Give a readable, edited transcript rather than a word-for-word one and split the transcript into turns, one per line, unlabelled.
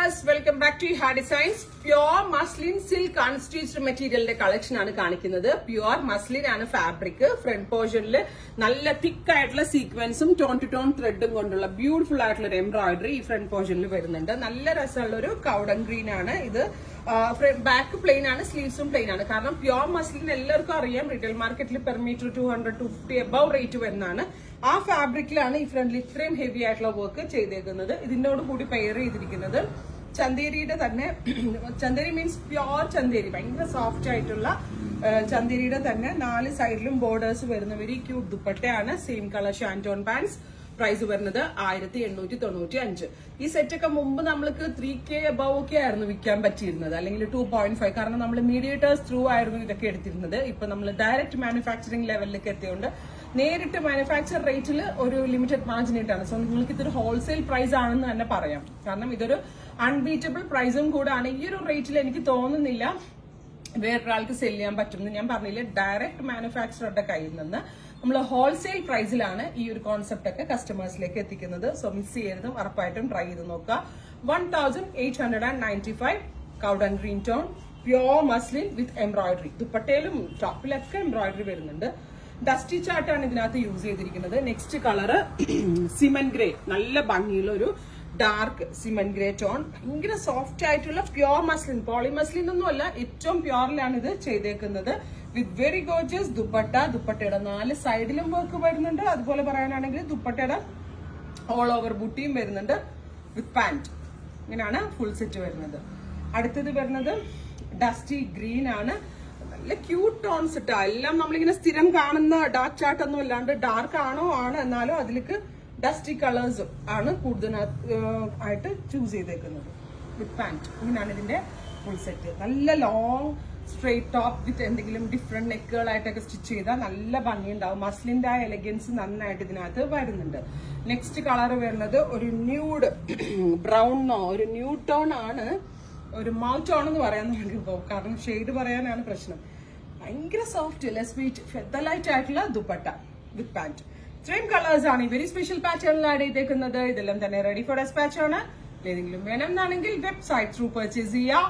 viewers, welcome back to Iha Designs. Pure muslin silk unstitched material collection ആണ് കാണിക്കുന്നത്. Pure muslin ആണ് fabric. Front portionൽ നല്ല thick ആയിട്ടുള്ള sequenceും tone to tone threadും കൊണ്ടുള്ള beautiful ആയിട്ടുള്ള embroidery ഈ front portionൽ വരുന്നുണ്ട്. നല്ല രസമുള്ള ഒരു cowden green ആണ് ഇത്. Back plain ആണ്, sleevesും plain ആണ്. കാരണം pure muslin എല്ലാവർക്കും അറിയാം retail marketൽ per meter 200 to 50 above rate വരുന്നതാണ്. ആ ഫാബ്രിക്കിലാണ് ഈ ഫ്രണ്ടിൽ ഇത്രയും ഹെവി ആയിട്ടുള്ള വർക്ക് ചെയ്തേക്കുന്നത്. ഇതിനോട് കൂടി പെയർ ചെയ്തിരിക്കുന്നത് ചന്തേരിയുടെ തന്നെ, ചന്തേരി മീൻസ് പ്യോർ ചന്തേരി, ഭയങ്കര സോഫ്റ്റ് ആയിട്ടുള്ള ചന്തേരിയുടെ തന്നെ 4 സൈഡിലും ബോർഡേഴ്സ് വരുന്ന വെരി ക്യൂട്ട് ദുപ്പട്ടയാണ്. Same colour shantoon pants. Price വരുന്നത് 1895. ഈ സെറ്റ് ഒക്കെ മുമ്പ് നമ്മൾക്ക് 3K above ഒക്കെ ആയിരുന്നു വിൽക്കാൻ പറ്റിയിരുന്നത്, അല്ലെങ്കിൽ 2.5. കാരണം നമ്മൾ മീഡിയേറ്റേഴ്സ് ത്രൂ ആയിരുന്നു ഇതൊക്കെ എടുത്തിരുന്നത്. ഇപ്പൊ നമ്മൾ ഡയറക്റ്റ് മാനുഫാക്ചറിംഗ് ലെവലിലേക്ക് എത്തിയോണ്ട് നേരിട്ട് മാനുഫാക്ചർ റേറ്റിൽ ഒരു ലിമിറ്റഡ് മാർജിൻ ഇട്ടാണ്. സോ നിങ്ങൾക്ക് ഇതൊരു ഹോൾസെയിൽ പ്രൈസ് ആണെന്ന് തന്നെ പറയാം. കാരണം ഇതൊരു അൺബീറ്റബിൾ പ്രൈസും കൂടാണ്. ഈ ഒരു റേറ്റിൽ എനിക്ക് തോന്നുന്നില്ല വേറൊരാൾക്ക് സെല് ചെയ്യാൻ പറ്റുമെന്ന്. ഞാൻ പറഞ്ഞില്ലേ, ഡയറക്റ്റ് മാനുഫാക്ചറുടെ കയ്യിൽ നിന്ന് നമ്മൾ ഹോൾസെയിൽ പ്രൈസിലാണ് ഈ ഒരു കോൺസെപ്റ്റ് ഒക്കെ കസ്റ്റമേഴ്സിലേക്ക് എത്തിക്കുന്നത്. സോ മിസ് ചെയ്യരുതും, ഉറപ്പായിട്ടും ട്രൈ ചെയ്ത് നോക്കുക. 1895 cowden green tone pure muslin with embroidery. ദുപ്പട്ടയിലും ടോപ്പിലൊക്കെ എംബ്രോയിഡറി വരുന്നുണ്ട്. ഡസ്റ്റി ചാർട്ടാണ് ഇതിനകത്ത് യൂസ് ചെയ്തിരിക്കുന്നത്. നെക്സ്റ്റ് കളറ് സിമൻ ഗ്രേ, നല്ല ഭംഗിയുള്ള ഒരു ഡാർക്ക് സിമൻ ഗ്രേ ടോൺ. ഭയങ്കര സോഫ്റ്റ് ആയിട്ടുള്ള പ്യോർ മസ്ലിൻ, പോളി മസ്ലിൻ ഒന്നും അല്ല, ഏറ്റവും പ്യോറിലാണ് ഇത് ചെയ്തേക്കുന്നത്. With very gorgeous dupatta. ദുപ്പട്ടയുടെ 4 സൈഡിലും വർക്ക് വരുന്നുണ്ട്. അതുപോലെ പറയാനാണെങ്കിൽ ദുപ്പട്ടയുടെ ഓൾ ഓവർ ബുട്ടിയും വരുന്നുണ്ട് വിത്ത് പാന്റ്. ഇങ്ങനെയാണ് ഫുൾ സെറ്റ് വരുന്നത്. അടുത്തത് വരുന്നത് ഡസ്റ്റി ഗ്രീൻ ആണ്. നല്ല ക്യൂട്ട് ടോൺസ് ഇട്ടാ. എല്ലാം നമ്മളിങ്ങനെ സ്ഥിരം കാണുന്ന ഡാർക്ക് ചാർട്ട് ഒന്നും അല്ലാണ്ട് ഡാർക്ക് ആണ്, എന്നാലും അതിലേക്ക് ഡസ്റ്റി കളേഴ്സ് ആണ് കൂടുതൽ ആയിട്ട് ചൂസ് ചെയ്തേക്കുന്നത് വിത്ത് പാന്റ്. ഇങ്ങനെയാണ് ഇതിന്റെ ഫുൾ സെറ്റ്. നല്ല ലോങ് സ്ട്രെയിറ്റ് ടോപ്പ് വിത്ത് എന്തെങ്കിലും ഡിഫറെന്റ് നെക്കുകളായിട്ടൊക്കെ സ്റ്റിച്ച് ചെയ്താൽ നല്ല ഭംഗിയുണ്ടാവും. മസ്ലിന്റെ ആ എലഗൻസ് നന്നായിട്ട് ഇതിനകത്ത് വരുന്നുണ്ട്. നെക്സ്റ്റ് കളർ വരുന്നത് ഒരു ന്യൂഡ് ബ്രൗണോ, ഒരു ന്യൂഡ് ടോൺ ആണ്. ഒരു മൗത്ത് ടോൺ എന്ന് പറയാൻ നമുക്ക് പോകും, കാരണം ഷെയ്ഡ് പറയാനാണ് പ്രശ്നം. ഭയങ്കര സോഫ്റ്റ് ലെസ്വീറ്റ് ഫെദലൈറ്റ് ആയിട്ടുള്ള ദുപ്പട്ട വിത്ത് പാന്റ്. ഇത്രയും കളേഴ്സ് ആണ് ഈ വെരി സ്പെഷ്യൽ പാറ്റേണിൽ ആഡ് ചെയ്തേക്കുന്നത്. ഇതെല്ലാം തന്നെ റെഡി ഫോർ ഡെസ്പാച്ച് ആണ്. ഏതെങ്കിലും വേണമെന്നാണെങ്കിൽ വെബ്സൈറ്റ് ത്രൂ പർച്ചേസ് ചെയ്യാം.